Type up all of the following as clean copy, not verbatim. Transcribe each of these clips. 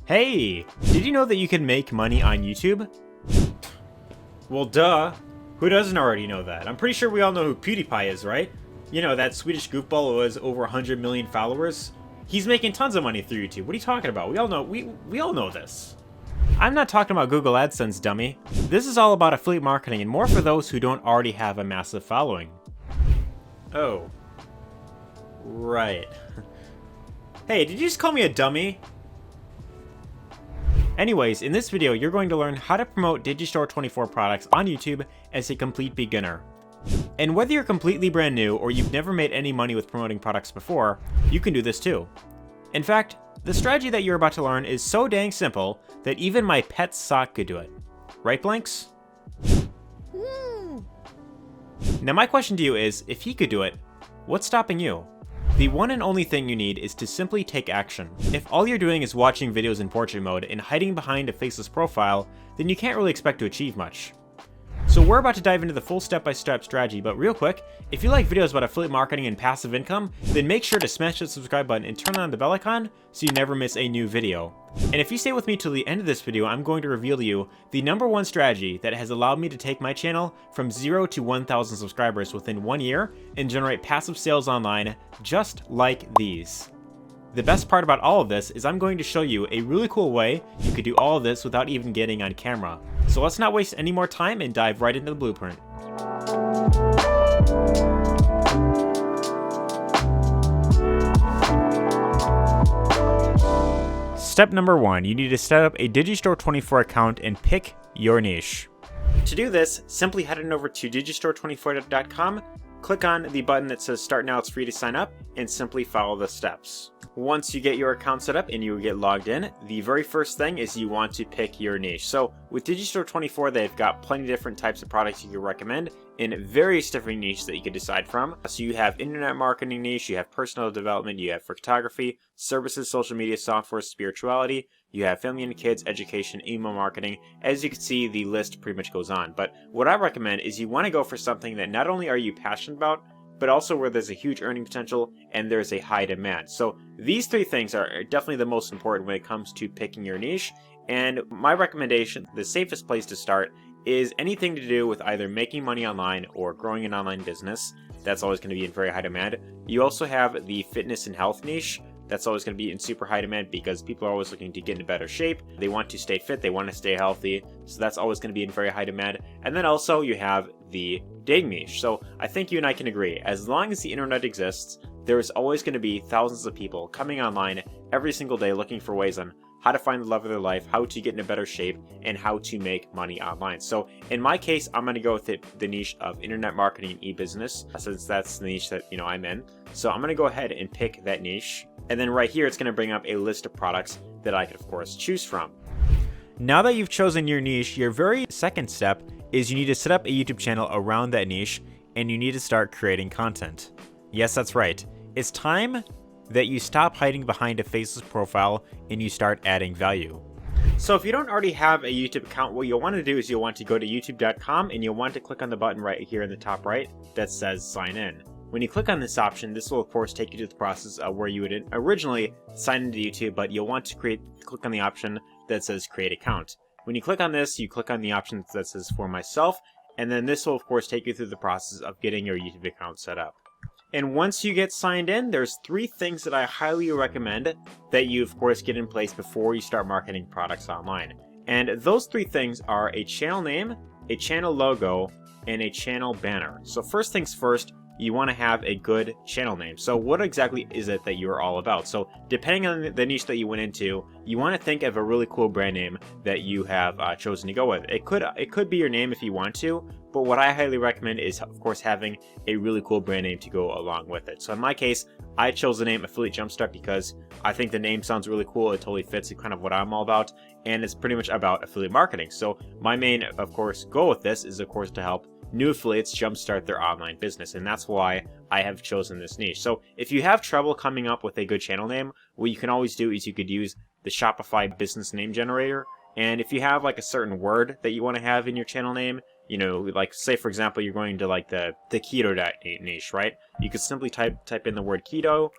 Hey, did you know that you can make money on YouTube? Well, duh. Who doesn't already know that? I'm pretty sure we all know who PewDiePie is, right? You know, that Swedish goofball who has over 100 million followers. He's making tons of money through YouTube. What are you talking about? We all know this. I'm not talking about Google AdSense, dummy. This is all about affiliate marketing and more for those who don't already have a massive following. Oh. Right. Hey, did you just call me a dummy? Anyways, in this video, you're going to learn how to promote Digistore24 products on YouTube as a complete beginner. And whether you're completely brand new or you've never made any money with promoting products before, you can do this too. In fact, the strategy that you're about to learn is so dang simple that even my pet sock could do it. Right, Blanks? Now my question to you is, if he could do it, what's stopping you? The one and only thing you need is to simply take action. If all you're doing is watching videos in portrait mode and hiding behind a faceless profile, then you can't really expect to achieve much. So we're about to dive into the full step-by-step strategy, but real quick, if you like videos about affiliate marketing and passive income, then make sure to smash that subscribe button and turn on the bell icon so you never miss a new video. And if you stay with me till the end of this video, I'm going to reveal to you the #1 strategy that has allowed me to take my channel from 0 to 1,000 subscribers within 1 year and generate passive sales online just like these. The best part about all of this is I'm going to show you a really cool way you could do all of this without even getting on camera. So let's not waste any more time and dive right into the blueprint. Step number 1, you need to set up a Digistore24 account and pick your niche. To do this, simply head on over to Digistore24.com, click on the button that says Start Now, it's free to sign up, and simply follow the steps. Once you get your account set up and you get logged in, the very first thing is you want to pick your niche. So with Digistore24, they've got plenty of different types of products you can recommend in various different niches that you can decide from. So you have internet marketing niche, you have personal development, you have photography, services, social media, software, spirituality, you have family and kids, education, email marketing. As you can see, the list pretty much goes on. But what I recommend is you want to go for something that not only are you passionate about, but also where there's a huge earning potential and there's a high demand. So these three things are definitely the most important when it comes to picking your niche. And my recommendation, the safest place to start, is anything to do with either making money online or growing an online business. That's always going to be in very high demand. You also have the fitness and health niche. That's always going to be in super high demand because people are always looking to get in better shape. They want to stay fit, they want to stay healthy. So that's always going to be in very high demand. And then also you have the dating niche. So I think you and I can agree, as long as the internet exists, there is always going to be thousands of people coming online every single day looking for ways on how to find the love of their life, how to get in a better shape, and how to make money online. So in my case, I'm going to go with the niche of internet marketing and e-business, since that's the niche that I'm in. So I'm going to go ahead and pick that niche. And then right here, it's going to bring up a list of products that I could, of course, choose from. Now that you've chosen your niche, your very second step is you need to set up a YouTube channel around that niche, and you need to start creating content. Yes, that's right. It's time that you stop hiding behind a faceless profile and you start adding value. So if you don't already have a YouTube account, what you'll want to do is you'll want to go to youtube.com and you'll want to click on the button right here in the top right that says sign in. When you click on this option, this will of course take you to the process of where you would originally sign into YouTube, but you'll want to click on the option that says create account. When you click on this, you click on the option that says for myself, and then this will of course take you through the process of getting your YouTube account set up. And once you get signed in, there's 3 things that I highly recommend that you of course get in place before you start marketing products online. And those 3 things are a channel name, a channel logo, and a channel banner. So first things first, you want to have a good channel name. So what exactly is it that you're all about? So depending on the niche that you went into, you want to think of a really cool brand name that you have chosen to go with. It could be your name if you want to, but what I highly recommend is, of course, having a really cool brand name to go along with it. So in my case, I chose the name Affiliate Jumpstart because I think the name sounds really cool. It totally fits kind of what I'm all about, and it's pretty much about affiliate marketing. So my main, of course, goal with this is, of course, to help new affiliates jumpstart their online business, and that's why I have chosen this niche. So if you have trouble coming up with a good channel name, what you can always do is you could use the Shopify business name generator. And if you have like a certain word that you want to have in your channel name, like say for example you're going to like the keto diet niche, right? You could simply type in the word keto,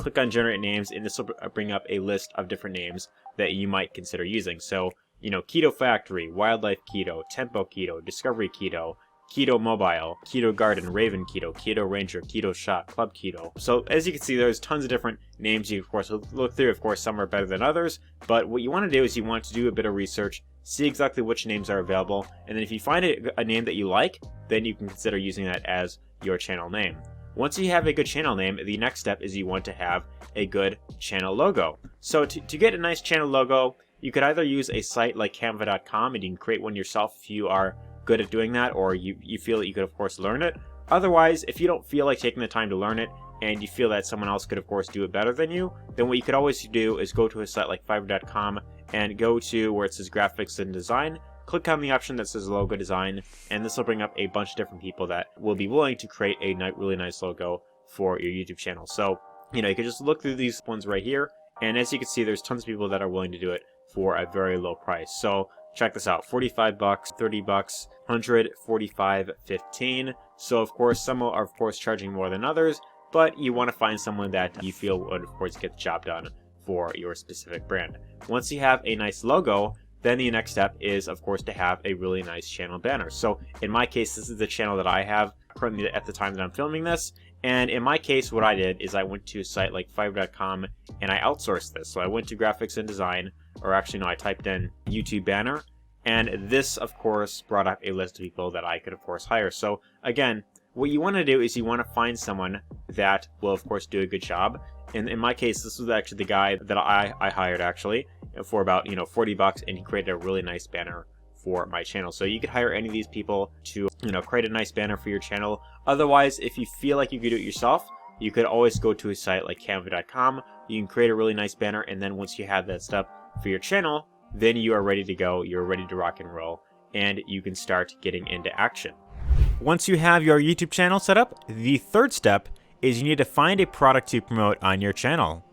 click on generate names, and this will bring up a list of different names that you might consider using. So, Keto Factory, Wildlife Keto, Tempo Keto, Discovery Keto, Keto Mobile, Keto Garden, Raven Keto, Keto Ranger, Keto Shop, Club Keto. So as you can see, there's tons of different names you, of course, look through. Of course, some are better than others, but what you want to do is you want to do a bit of research, see exactly which names are available, and then if you find a name that you like, then you can consider using that as your channel name. Once you have a good channel name, the next step is you want to have a good channel logo. So to get a nice channel logo, you could either use a site like canva.com, and you can create one yourself if you are good at doing that, or you feel that you could, of course, learn it. Otherwise, if you don't feel like taking the time to learn it, and you feel that someone else could, of course, do it better than you, then what you could always do is go to a site like fiverr.com and go to where it says graphics and design, click on the option that says logo design, and this will bring up a bunch of different people that will be willing to create a really nice logo for your YouTube channel. So, you can just look through these ones right here, and as you can see, there's tons of people that are willing to do it for a very low price. So check this out: 45 bucks, 30 bucks, 100, 45, 15. So of course, some are of course charging more than others, but you want to find someone that you feel would, of course, get the job done for your specific brand. Once you have a nice logo, then the next step is, of course, to have a really nice channel banner. So in my case, this is the channel that I have currently at the time that I'm filming this. And in my case, what I did is I went to a site like fiverr.com and I outsourced this. So I went to graphics and design, or actually no, I typed in YouTube banner. And this, of course, brought up a list of people that I could, of course, hire. So again, what you want to do is you want to find someone that will, of course, do a good job. And in my case, this was actually the guy that I hired, actually, for about, 40 bucks, and he created a really nice banner for my channel. So you could hire any of these people to, create a nice banner for your channel. Otherwise, if you feel like you could do it yourself, you could always go to a site like canva.com. You can create a really nice banner, and then once you have that stuff for your channel, then you are ready to go. You're ready to rock and roll, and you can start getting into action. Once you have your YouTube channel set up, the third step is you need to find a product to promote on your channel.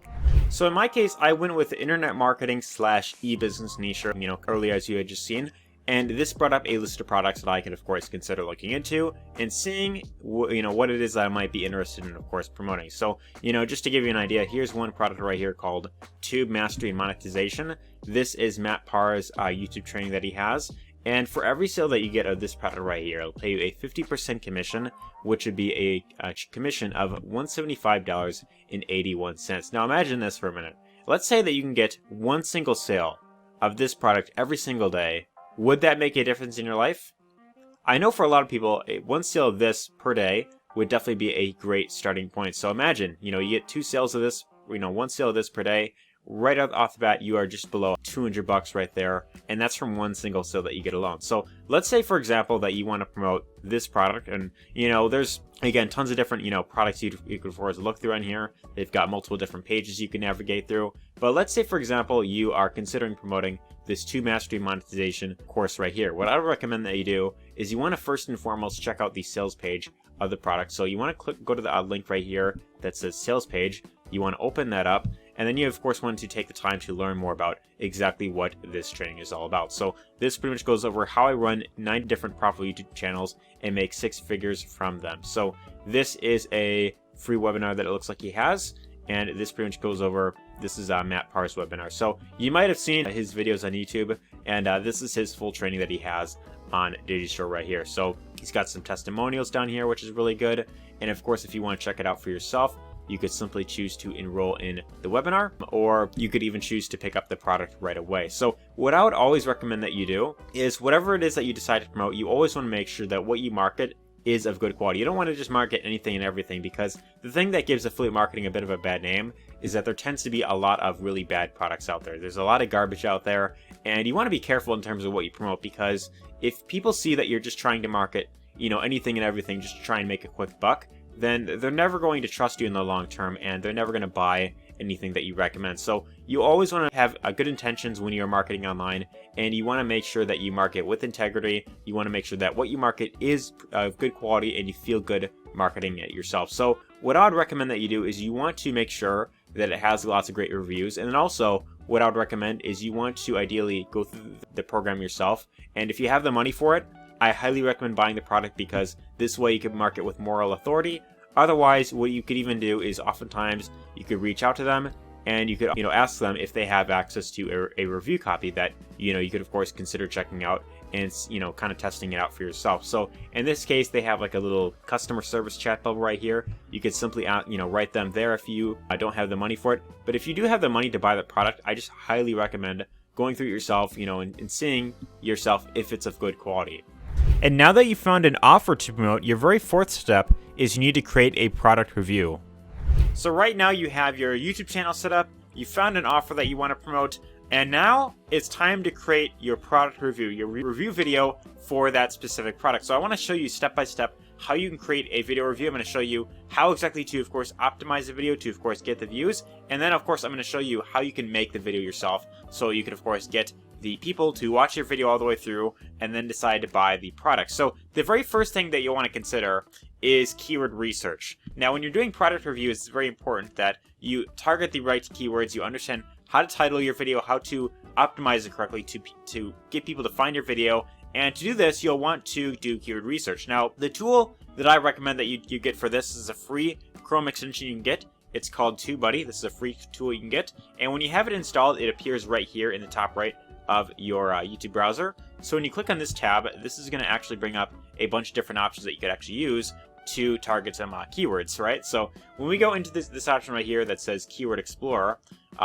So in my case, I went with internet marketing / e-business niche, earlier, as you had just seen. And this brought up a list of products that I could, of course, consider looking into and seeing, what it is that I might be interested in, of course, promoting. So, just to give you an idea, here's one product right here called Tube Mastery and Monetization. This is Matt Parr's YouTube training that he has. And for every sale that you get of this product right here, it'll pay you a 50% commission, which would be a commission of $175.81. Now imagine this for a minute. Let's say that you can get one single sale of this product every single day. Would that make a difference in your life? I know for a lot of people, one sale of this per day would definitely be a great starting point. So imagine, you get two sales of this, one sale of this per day. Right off the bat, you are just below 200 bucks right there, and that's from one single sale that you get alone. So let's say, for example, that you want to promote this product, and there's, again, tons of different products you could, of course, look through on here. They've got multiple different pages you can navigate through. But let's say, for example, you are considering promoting this Tube Mastery Monetization course right here. What I would recommend that you do is you want to first and foremost check out the sales page of the product. So you want to go to the link right here that says sales page. You want to open that up, and then you, of course, want to take the time to learn more about exactly what this training is all about. So this pretty much goes over how I run 9 different profitable YouTube channels and make 6 figures from them. So this is a free webinar that it looks like he has, and this pretty much goes over, this is Matt Parr's webinar. So you might have seen his videos on YouTube, and this is his full training that he has on Digistore right here. So he's got some testimonials down here, which is really good. And of course, if you want to check it out for yourself, you could simply choose to enroll in the webinar, or you could even choose to pick up the product right away. So what I would always recommend that you do is whatever it is that you decide to promote, you always want to make sure that what you market is of good quality. You don't want to just market anything and everything, because the thing that gives affiliate marketing a bit of a bad name is that there tends to be a lot of really bad products out there. There's a lot of garbage out there, and you want to be careful in terms of what you promote, because if people see that you're just trying to market, anything and everything just to try and make a quick buck, then they're never going to trust you in the long term, and they're never going to buy anything that you recommend. So you always want to have good intentions when you're marketing online, and you want to make sure that you market with integrity. You want to make sure that what you market is of good quality, and you feel good marketing it yourself. So what I would recommend that you do is you want to make sure that it has lots of great reviews, and then also what I would recommend is you want to ideally go through the program yourself, and if you have the money for it, I highly recommend buying the product, because this way you can market with moral authority. Otherwise, what you could even do is oftentimes you could reach out to them and you could, ask them if they have access to a review copy that, you could of course consider checking out and, kind of testing it out for yourself. So in this case, they have like a little customer service chat bubble right here. You could simply, write them there if you don't have the money for it. But if you do have the money to buy the product, I just highly recommend going through it yourself, and seeing yourself if it's of good quality. And now that you've found an offer to promote, your very fourth step is you need to create a product review. So right now you have your YouTube channel set up, you found an offer that you want to promote, and now it's time to create your product review, your review video for that specific product. So I want to show you step by step how you can create a video review. I'm going to show you how exactly to, of course, optimize the video to, of course, get the views. And then, of course, I'm going to show you how you can make the video yourself so you can, of course, get the people to watch your video all the way through and then decide to buy the product. So the very first thing that you'll want to consider is keyword research. Now, when you're doing product reviews, it's very important that you target the right keywords, you understand how to title your video, how to optimize it correctly to get people to find your video. And to do this, you'll want to do keyword research. Now, the tool that I recommend that you get for this is a free Chrome extension you can get. It's called TubeBuddy. This is a free tool you can get. And when you have it installed, it appears right here in the top right of your YouTube browser. So when you click on this tab, this is going to actually bring up a bunch of different options that you could actually use to target some keywords, right? So when we go into this option right here that says Keyword Explorer,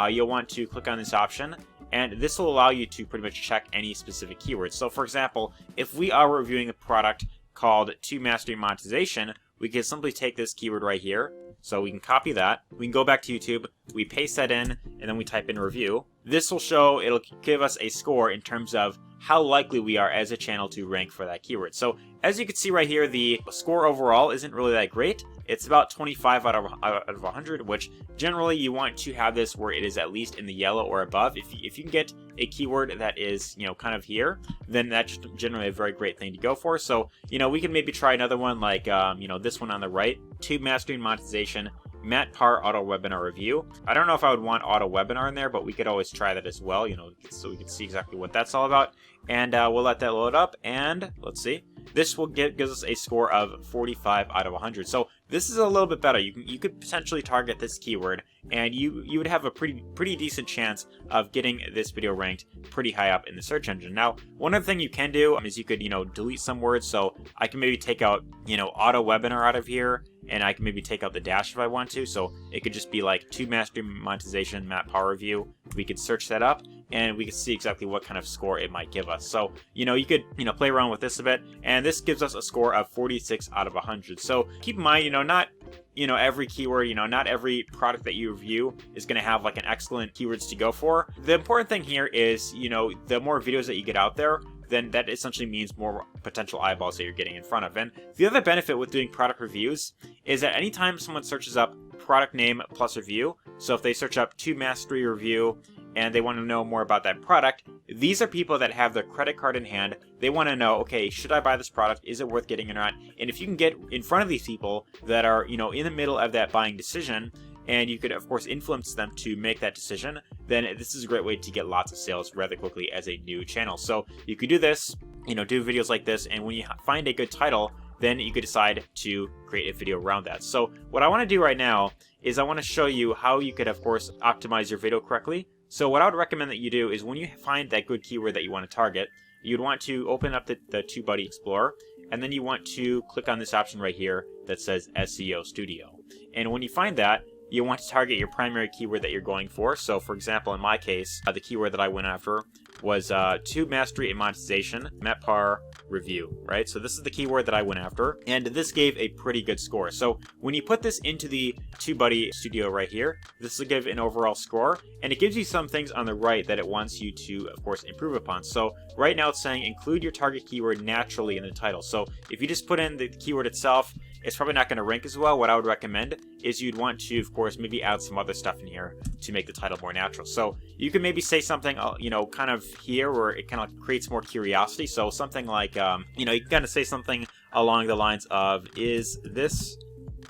you'll want to click on this option, and this will allow you to pretty much check any specific keywords. So for example, if we are reviewing a product called To Master Monetization, we can simply take this keyword right here. So we can copy that, we can go back to YouTube, we paste that in, and then we type in review. This will show, it'll give us a score in terms of how likely we are as a channel to rank for that keyword. So as you can see right here, the score overall isn't really that great. It's about 25 out of 100, which generally you want to have this where it is at least in the yellow or above. If you can get a keyword that is, kind of here, then that's generally a very great thing to go for. So, we can maybe try another one like, this one on the right, To Mastering Monetization, Matt Parr Auto Webinar Review. I don't know if I would want Auto Webinar in there, but we could always try that as well, so we can see exactly what that's all about. And we'll let that load up, and let's see. This will gives us a score of 45 out of 100. So this is a little bit better. You could potentially target this keyword, and you would have a pretty decent chance of getting this video ranked pretty high up in the search engine. Now, one other thing you can do is you could delete some words. So I can maybe take out Auto Webinar out of here, and I can maybe take out the dash if I want to. So it could just be like To Master Monetization Matt Parr Review. We could search that up, and we can see exactly what kind of score it might give us. So, you could, play around with this a bit, and this gives us a score of 46 out of 100. So keep in mind, not, every keyword, not every product that you review is going to have like an excellent keywords to go for. The important thing here is, the more videos that you get out there, then that essentially means more potential eyeballs that you're getting in front of. And the other benefit with doing product reviews is that anytime someone searches up product name plus review, so if they search up To Mastery Review and they want to know more about that product, these are people that have their credit card in hand. They want to know, okay, should I buy this product? Is it worth getting or not? And if you can get in front of these people that are, in the middle of that buying decision, and you could, of course, influence them to make that decision, then this is a great way to get lots of sales rather quickly as a new channel. So you could do this, do videos like this, and when you find a good title, then you could decide to create a video around that. So what I want to do right now is I want to show you how you could, of course, optimize your video correctly. So what I would recommend that you do is when you find that good keyword that you want to target, you'd want to open up the TubeBuddy Explorer, and then you want to click on this option right here that says SEO Studio. And when you find that, you want to target your primary keyword that you're going for. So for example, in my case, the keyword that I went after was To Mastery and Monetization, Matt Parr Review, right? So this is the keyword that I went after, and this gave a pretty good score. So when you put this into the TubeBuddy Studio right here, this will give an overall score, and it gives you some things on the right that it wants you to, of course, improve upon. So right now it's saying include your target keyword naturally in the title. So if you just put in the keyword itself, it's probably not going to rank as well. What I would recommend is you'd want to, of course, maybe add some other stuff in here to make the title more natural. So you can maybe say something, kind of here where it kind of creates more curiosity. So something like, you can kind of say something along the lines of, is this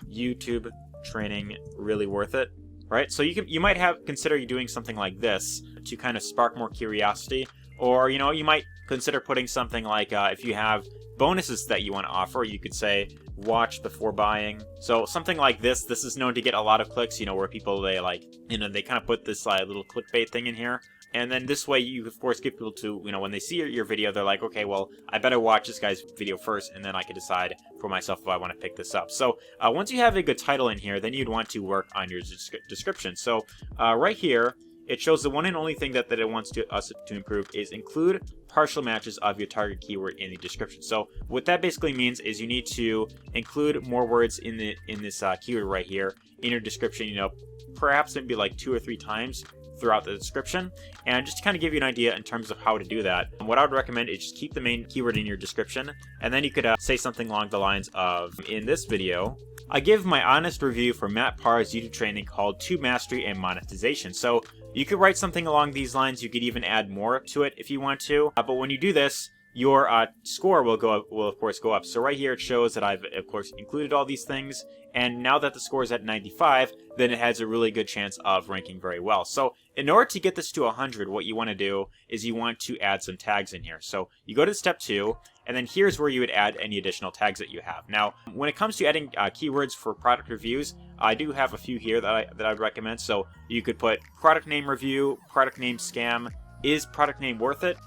YouTube training really worth it? Right? So you might consider doing something like this to kind of spark more curiosity. Or, you know, you might consider putting something like, if you have bonuses that you want to offer, you could say, watch before buying. So something like this is known to get a lot of clicks, you know, where people, they like, you know, they kind of put this little clickbait thing in here. And then this way you, of course, get people to, you know, when they see your video, they're like, okay, well, I better watch this guy's video first, and then I can decide for myself if I want to pick this up. So once you have a good title in here, then you'd want to work on your description. So right here, it shows the one and only thing that it wants us to improve is include partial matches of your target keyword in the description. So what that basically means is you need to include more words in this keyword right here in your description, you know, perhaps maybe like 2 or 3 times throughout the description. And just to kind of give you an idea in terms of how to do that, what I would recommend is just keep the main keyword in your description, and then you could say something along the lines of, in this video, I give my honest review for Matt Parr's YouTube training called Tube Mastery and Monetization. So you could write something along these lines. You could even add more to it if you want to. But when you do this, your score will of course go up. So right here it shows that I've of course included all these things, and now that the score is at 95, then it has a really good chance of ranking very well. So in order to get this to 100, what you want to do is you want to add some tags in here. So you go to step 2, and then here's where you would add any additional tags that you have. Now, when it comes to adding keywords for product reviews, I do have a few here that I'd recommend. So you could put product name review, product name scam, is product name worth it,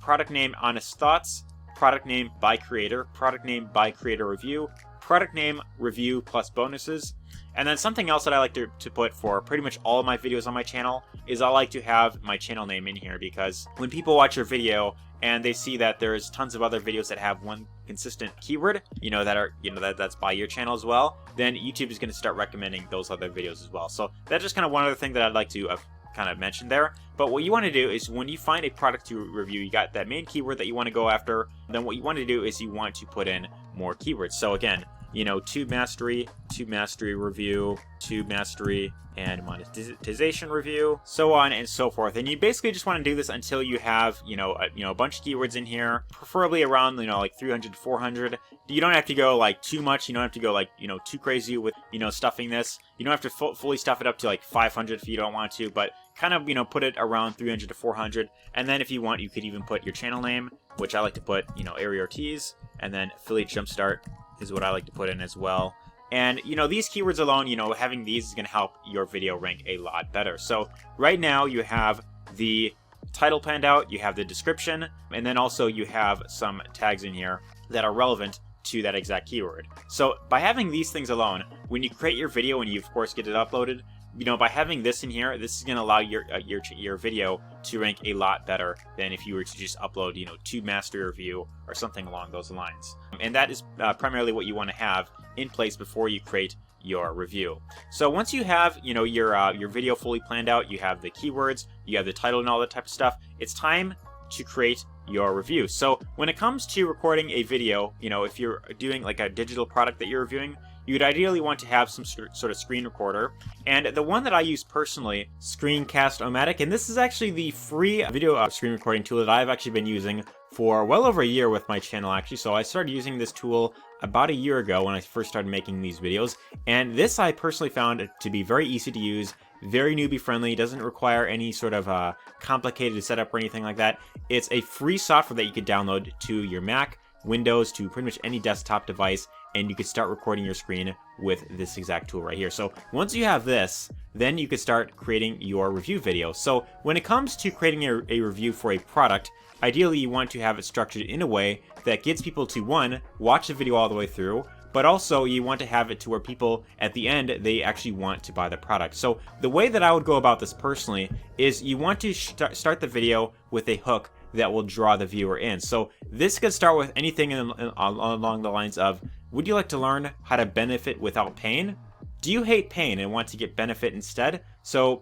product name honest thoughts, product name by creator review, product name review plus bonuses. And then something else that I like to put for pretty much all of my videos on my channel is I like to have my channel name in here, because when people watch your video and they see that there's tons of other videos that have one consistent keyword, you know, that's by your channel as well, then YouTube is going to start recommending those other videos as well. So that's just kind of one other thing that I'd like to kind of mention there. But what you want to do is when you find a product to review, you got that main keyword that you want to go after, then what you want to do is you want to put in more keywords. So again, you know, tube mastery review, tube mastery and monetization review, so on and so forth. And you basically just want to do this until you have, you know, a bunch of keywords in here, preferably around, you know, like 300 to 400. You don't have to go like too much. You don't have to go like, you know, too crazy with, you know, stuffing this. You don't have to fully stuff it up to like 500 if you don't want to, but kind of, you know, put it around 300 to 400. And then if you want, you could even put your channel name, which I like to put, you know, Arie Ortiz, and then affiliate jumpstart is what I like to put in as well. And, you know, these keywords alone, you know, having these is going to help your video rank a lot better. So right now you have the title planned out, you have the description, and then also you have some tags in here that are relevant to that exact keyword. So by having these things alone, when you create your video and you of course get it uploaded, you know, by having this in here, this is going to allow your video to rank a lot better than if you were to just upload, you know, tube mastery review or something along those lines. And that is primarily what you want to have in place before you create your review. So once you have, you know, your video fully planned out, you have the keywords, you have the title and all that type of stuff, it's time to create your review. So when it comes to recording a video, you know, if you're doing like a digital product that you're reviewing, you'd ideally want to have some sort of screen recorder. And the one that I use personally, Screencast-O-Matic, and this is actually the free video screen recording tool that I've actually been using for well over a year with my channel actually. So I started using this tool about a year ago when I first started making these videos. And this I personally found to be very easy to use, very newbie friendly, doesn't require any sort of complicated setup or anything like that. It's a free software that you could download to your Mac, Windows, to pretty much any desktop device, and you could start recording your screen with this exact tool right here. So once you have this, then you could start creating your review video. So when it comes to creating a review for a product, ideally you want to have it structured in a way that gets people to, one, watch the video all the way through, but also you want to have it to where people at the end, they actually want to buy the product. So the way that I would go about this personally is you want to start the video with a hook that will draw the viewer in. So this could start with anything along the lines of, would you like to learn how to benefit without pain? Do you hate pain and want to get benefit instead? So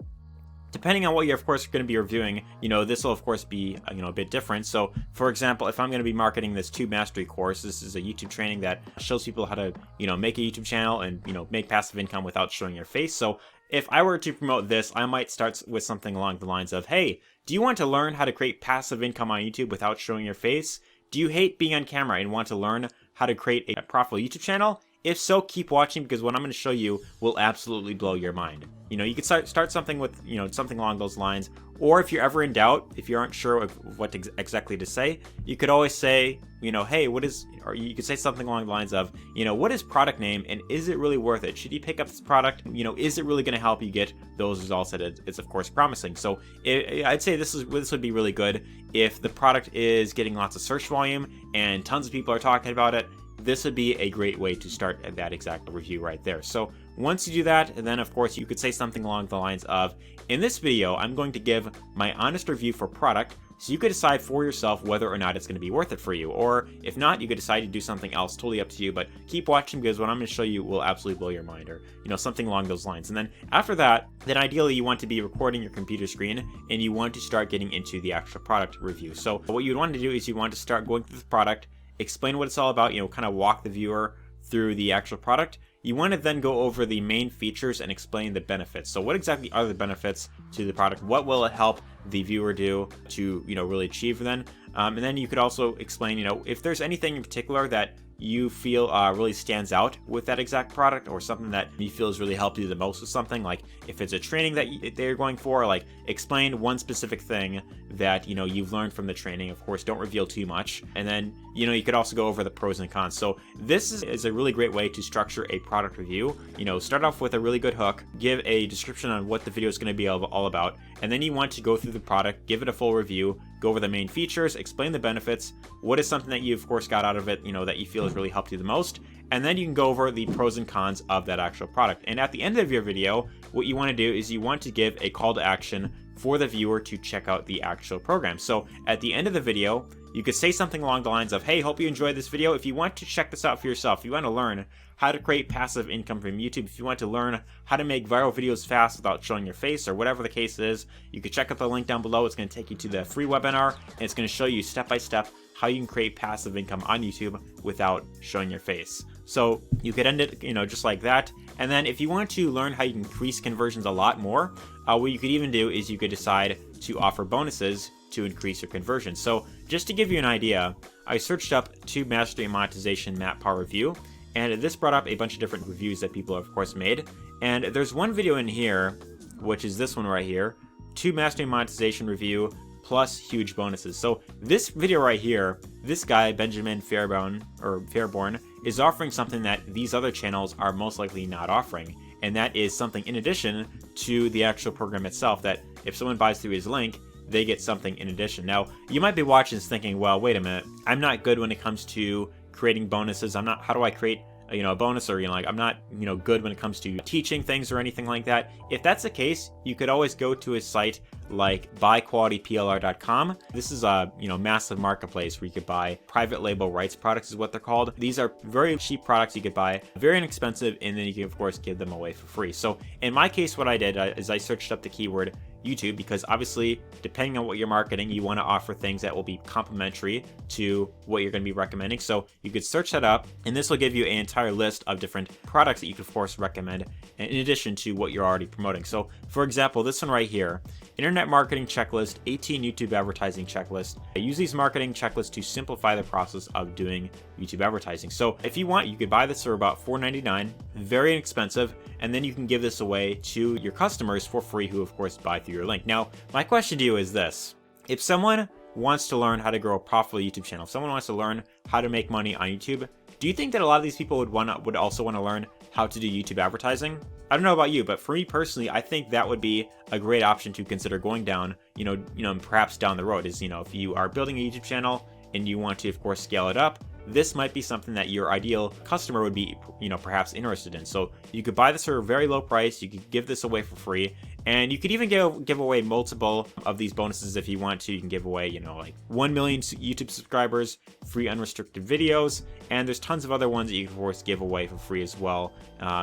depending on what you're of course going to be reviewing, you know, this will of course be, you know, a bit different. So for example, if I'm going to be marketing this Tube Mastery course, this is a YouTube training that shows people how to, you know, make a YouTube channel and, you know, make passive income without showing your face. So if I were to promote this, I might start with something along the lines of, hey, do you want to learn how to create passive income on YouTube without showing your face? Do you hate being on camera and want to learn how to create a profitable YouTube channel? If so, keep watching, because what I'm going to show you will absolutely blow your mind. You know, you could start something with, you know, something along those lines. Or if you're ever in doubt, if you aren't sure of what exactly to say, you could always say, you know, hey, what is, or you could say something along the lines of, you know, what is product name and is it really worth it? Should you pick up this product? You know, is it really going to help you get those results that it's of course promising? So I'd say this would be really good if the product is getting lots of search volume and tons of people are talking about it. This would be a great way to start that exact review right there. So once you do that, then of course you could say something along the lines of, in this video, I'm going to give my honest review for product, so you could decide for yourself whether or not it's going to be worth it for you. Or if not, you could decide to do something else, totally up to you, but keep watching, because what I'm going to show you will absolutely blow your mind, or, you know, something along those lines. And then after that, then ideally you want to be recording your computer screen and you want to start getting into the actual product review. So what you'd want to do is you want to start going through the product, explain what it's all about, you know, kind of walk the viewer through the actual product. You want to then go over the main features and explain the benefits. So what exactly are the benefits to the product? What will it help the viewer do to, you know, really achieve then? And then you could also explain, you know, if there's anything in particular that you feel really stands out with that exact product, or something that you feel has really helped you the most with something. Like if it's a training that they're going for, like explain one specific thing that, you know, you've learned from the training. Of course, don't reveal too much. And then, you know, you could also go over the pros and cons. So this is a really great way to structure a product review. You know, start off with a really good hook, give a description on what the video is going to be all about, and then you want to go through the product, give it a full review, go over the main features, explain the benefits, what is something that you of course got out of it, you know, that you feel has really helped you the most, and then you can go over the pros and cons of that actual product. And at the end of your video, what you want to do is you want to give a call to action for the viewer to check out the actual program. So at the end of the video, you could say something along the lines of, hey, hope you enjoyed this video. If you want to check this out for yourself, if you want to learn how to create passive income from YouTube, if you want to learn how to make viral videos fast without showing your face, or whatever the case is, you can check out the link down below. It's going to take you to the free webinar, and it's going to show you step by step how you can create passive income on YouTube without showing your face. So you could end it, you know, just like that. And then if you want to learn how you can increase conversions a lot more, what you could even do is you could decide to offer bonuses to increase your conversion. So just to give you an idea, I searched up Tube Mastery Monetization Map Power Review, and this brought up a bunch of different reviews that people have of course made. And there's one video in here, which is this one right here, Tube Mastery Monetization Review plus huge bonuses. So this video right here, this guy, Benjamin Fairborn, is offering something that these other channels are most likely not offering. And that is something in addition to the actual program itself, that if someone buys through his link, they get something in addition. Now, you might be watching this thinking, well, wait a minute, I'm not good when it comes to creating bonuses. How do I create, you know, a bonus? Or, you know, like, I'm not, you know, good when it comes to teaching things or anything like that. If that's the case, you could always go to a site like buyqualityplr.com. This is a, you know, massive marketplace where you could buy private label rights products is what they're called. These are very cheap products you could buy, very inexpensive, and then you can of course give them away for free. So in my case, what I did is I searched up the keyword YouTube, because obviously depending on what you're marketing, you want to offer things that will be complementary to what you're going to be recommending. So you could search that up, and this will give you an entire list of different products that you could of course recommend in addition to what you're already promoting. So for example, this one right here, Internet Marketing Checklist, 18 YouTube Advertising Checklist. I use these marketing checklists to simplify the process of doing YouTube advertising. So if you want, you could buy this for about $4.99, very inexpensive, and then you can give this away to your customers for free, who of course buy through your link. Now, my question to you is this: if someone wants to learn how to grow a profitable YouTube channel, if someone wants to learn how to make money on YouTube, do you think that a lot of these people would also want to learn how to do YouTube advertising? I don't know about you, but for me personally, I think that would be a great option to consider going down, you know, perhaps down the road. Is, you know, if you are building a YouTube channel and you want to of course scale it up, this might be something that your ideal customer would be, you know, perhaps interested in. So you could buy this for a very low price, you could give this away for free, and you could even give away multiple of these bonuses if you want to. You can give away, you know, like 1 million YouTube subscribers, free unrestricted videos, and there's tons of other ones that you can of course give away for free as well.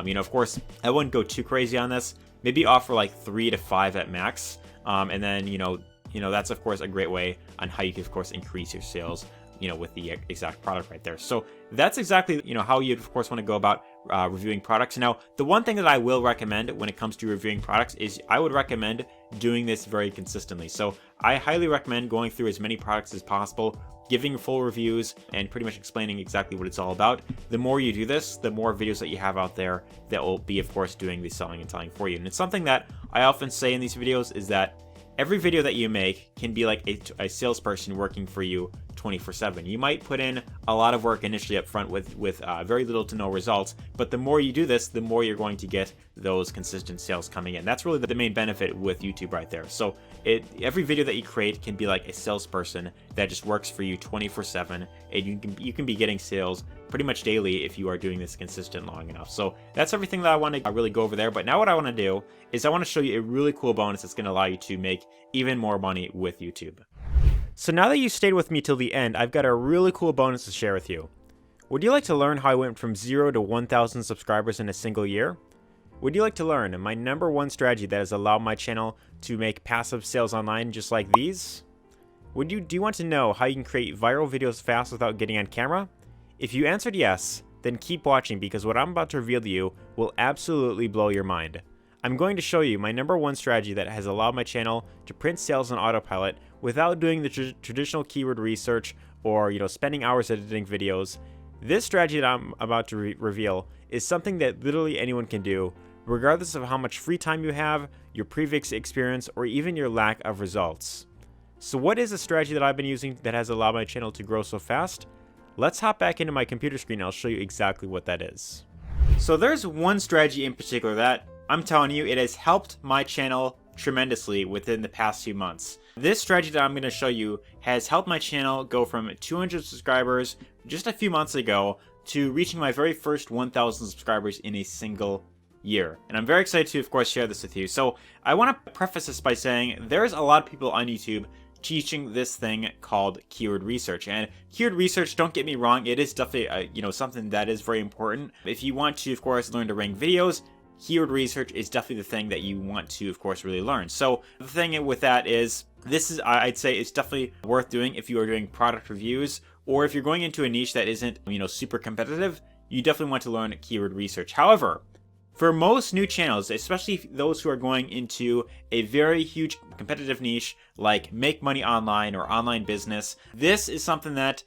You know, of course, I wouldn't go too crazy on this. Maybe offer like 3 to 5 at max, and then you know that's of course a great way on how you can of course increase your sales, you know, with the exact product right there. So that's exactly, you know, how you'd of course want to go about reviewing products. Now, the one thing that I will recommend when it comes to reviewing products is I would recommend doing this very consistently. So I highly recommend going through as many products as possible, giving full reviews, and pretty much explaining exactly what it's all about. The more you do this, the more videos that you have out there that will be, of course, doing the selling and telling for you. And it's something that I often say in these videos is that every video that you make can be like a salesperson working for you 24/7. You might put in a lot of work initially up front with very little to no results, but the more you do this, the more you're going to get those consistent sales coming in. That's really the main benefit with YouTube right there. So every video that you create can be like a salesperson that just works for you 24/7, and you can be getting sales pretty much daily if you are doing this consistent long enough. So that's everything that I want to really go over there. But now what I want to do is I want to show you a really cool bonus that's going to allow you to make even more money with YouTube. So now that you stayed with me till the end, I've got a really cool bonus to share with you. Would you like to learn how I went from 0 to 1,000 subscribers in a single year? Would you like to learn my #1 strategy that has allowed my channel to make passive sales online just like these? Do you want to know how you can create viral videos fast without getting on camera? If you answered yes, then keep watching, because what I'm about to reveal to you will absolutely blow your mind. I'm going to show you my #1 strategy that has allowed my channel to print sales on autopilot without doing the traditional keyword research or spending hours editing videos. This strategy that I'm about to reveal is something that literally anyone can do, regardless of how much free time you have, your previous experience, or even your lack of results. So what is the strategy that I've been using that has allowed my channel to grow so fast? Let's hop back into my computer screen and I'll show you exactly what that is. So there's one strategy in particular that I'm telling you, it has helped my channel tremendously within the past few months. This strategy that I'm going to show you has helped my channel go from 200 subscribers just a few months ago to reaching my very first 1,000 subscribers in a single year. And I'm very excited to, of course, share this with you. So I want to preface this by saying there's a lot of people on YouTube teaching this thing called keyword research. And keyword research, don't get me wrong, it is definitely something that is very important. If you want to, of course, learn to rank videos, keyword research is definitely the thing that you want to, of course, really learn. So the thing with that is, I'd say it's definitely worth doing if you are doing product reviews, or if you're going into a niche that isn't, super competitive, you definitely want to learn keyword research. However, for most new channels, especially those who are going into a very huge competitive niche like make money online or online business, this is something that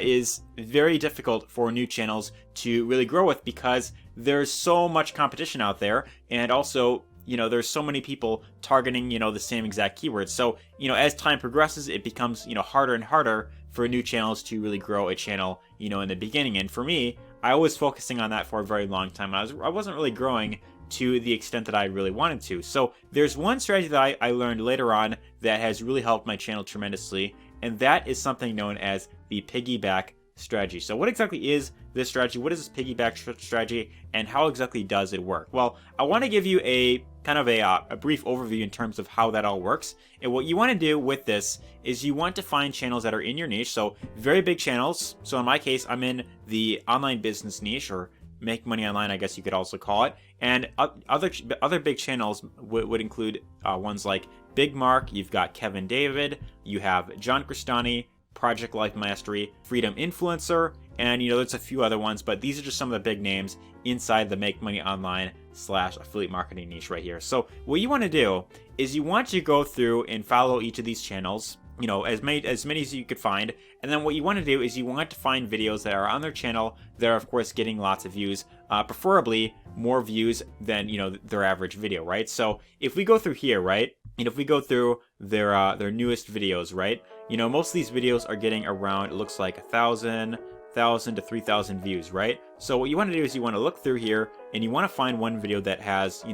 is very difficult for new channels to really grow with, because there's so much competition out there, and also there's so many people targeting the same exact keywords. So as time progresses, it becomes harder and harder for new channels to really grow a channel in the beginning. And for me, I was focusing on that for a very long time. I wasn't really growing to the extent that I really wanted to. So there's one strategy that I learned later on that has really helped my channel tremendously, and that is something known as the piggyback strategy. So what exactly is this strategy? What is this piggyback strategy, and how exactly does it work? Well, I want to give you a kind of a brief overview in terms of how that all works. And what you want to do with this is you want to find channels that are in your niche, so very big channels. So in my case, I'm in the online business niche, or make money online, I guess you could also call it. And other big channels would include ones like Big Mark, you've got Kevin David, you have John Cristani, Project Life Mastery, Freedom Influencer, and there's a few other ones, but these are just some of the big names inside the make money online / affiliate marketing niche right here. So what you want to do is you want to go through and follow each of these channels, as many as you could find. And then what you want to do is you want to find videos that are on their channel that are, of course, getting lots of views, preferably more views than their average video, right? So if we go through here, right, if we go through their newest videos, right, most of these videos are getting around, it looks like 1,000 to 3,000 views, right? So what you want to do is you want to look through here and you want to find one video that has,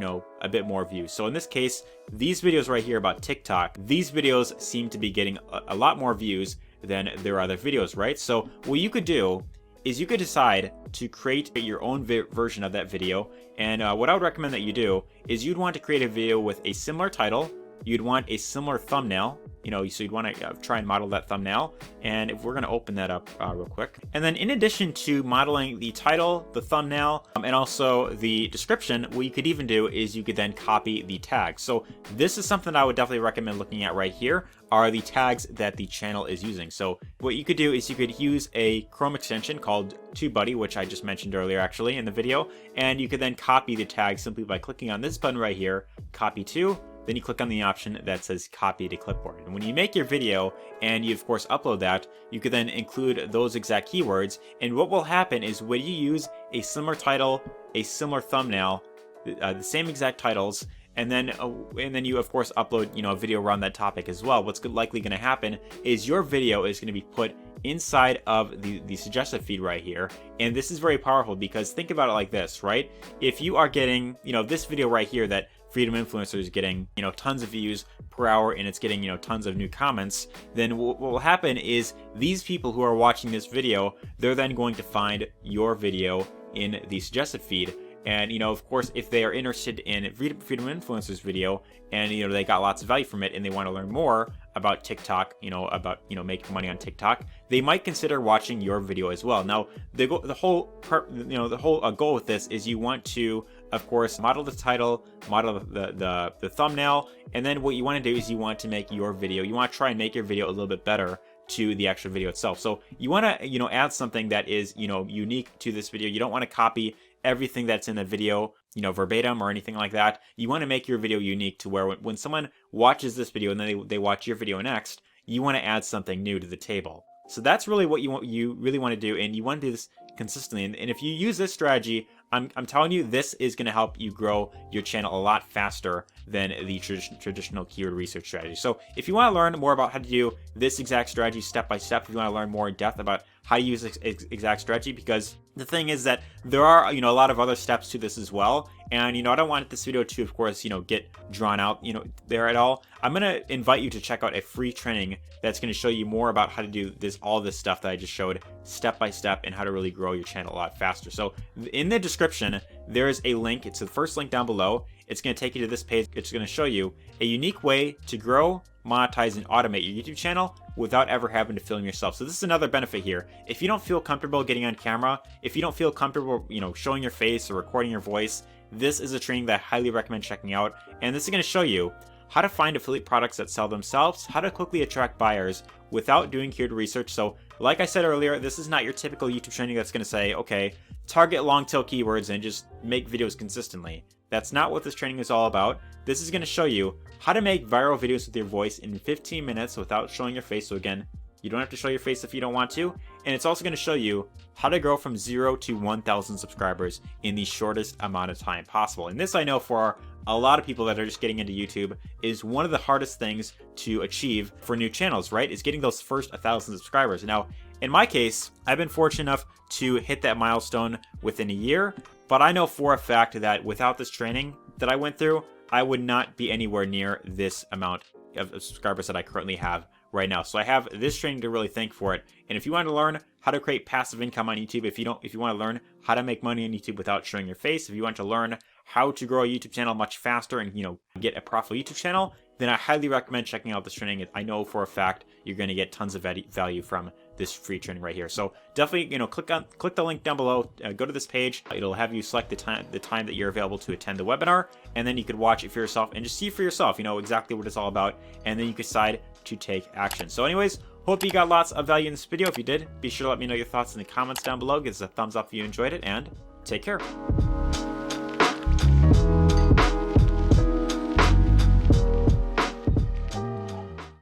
a bit more views. So in this case, these videos right here about TikTok, these videos seem to be getting a lot more views than their other videos, right? So what you could do is you could decide to create your own version of that video. And what I would recommend that you do is you'd want to create a video with a similar title. You'd want a similar thumbnail, so you'd want to try and model that thumbnail. And if we're going to open that up real quick. And then in addition to modeling the title, the thumbnail, and also the description, what you could even do is you could then copy the tags. So this is something I would definitely recommend looking at right here, are the tags that the channel is using. So what you could do is you could use a Chrome extension called TubeBuddy, which I just mentioned earlier actually in the video, and you could then copy the tag simply by clicking on this button right here, copy to, then you click on the option that says copy to clipboard. And when you make your video and you of course upload that, you could then include those exact keywords. And what will happen is when you use a similar title, a similar thumbnail, the same exact titles, and then you of course upload a video around that topic as well, what's likely going to happen is your video is going to be put inside of the suggested feed right here. And this is very powerful because think about it like this, right? If you are getting this video right here that Freedom Influencer is getting tons of views per hour and it's getting tons of new comments, then what will happen is these people who are watching this video, they're then going to find your video in the suggested feed. And, of course, if they are interested in Freedom Influencer's video and, they got lots of value from it and they want to learn more about TikTok, about, making money on TikTok, they might consider watching your video as well. Now, the whole goal with this is you want to, of course, model the title, model the thumbnail, and then what you want to do is you want to make your video, you want to try and make your video a little bit better to the actual video itself. So you want to, add something that is, unique to this video. You don't want to copy everything that's in the video, verbatim or anything like that. You want to make your video unique to where when someone watches this video and then they watch your video next, you want to add something new to the table. So that's really what you really want to do, and you want to do this consistently. And if you use this strategy, I'm telling you, this is going to help you grow your channel a lot faster than the traditional keyword research strategy. So if you want to learn more about how to do this exact strategy step by step, if you want to learn more in depth about how to use this exact strategy, because the thing is that there are a lot of other steps to this as well, and I don't want this video to of course get drawn out there at all. I'm going to invite you to check out a free training that's going to show you more about how to do all this stuff that I just showed step by step and how to really grow your channel a lot faster. So in the description there is a link. It's the first link down below. It's going to take you to this page. It's going to show you a unique way to grow, monetize, and automate your YouTube channel without ever having to film yourself. So this is another benefit here. If you don't feel comfortable getting on camera, if you don't feel comfortable showing your face or recording your voice, this is a training that I highly recommend checking out. And this is going to show you how to find affiliate products that sell themselves, how to quickly attract buyers without doing keyword research. So like I said earlier, this is not your typical YouTube training that's going to say, okay, target long tail keywords and just make videos consistently. That's not what this training is all about. This is going to show you how to make viral videos with your voice in 15 minutes without showing your face. So again, you don't have to show your face if you don't want to. And it's also going to show you how to grow from 0 to 1,000 subscribers in the shortest amount of time possible. And this, I know, for a lot of people that are just getting into YouTube, is one of the hardest things to achieve for new channels, right? Is getting those first 1,000 subscribers. Now, in my case, I've been fortunate enough to hit that milestone within a year, but I know for a fact that without this training that I went through, I would not be anywhere near this amount of subscribers that I currently have right now. So I have this training to really thank for it. And if you want to learn how to create passive income on YouTube, if you want to learn how to make money on YouTube without showing your face, if you want to learn how to grow a YouTube channel much faster and get a profitable YouTube channel, then I highly recommend checking out this training. I know for a fact you're going to get tons of value from this free training right here. So definitely, click the link down below, go to this page. It'll have you select the time that you're available to attend the webinar, and then you could watch it for yourself and just see for yourself, exactly what it's all about, and then you can decide to take action. So anyways, hope you got lots of value in this video. If you did, be sure to let me know your thoughts in the comments down below. Give us a thumbs up if you enjoyed it, and take care.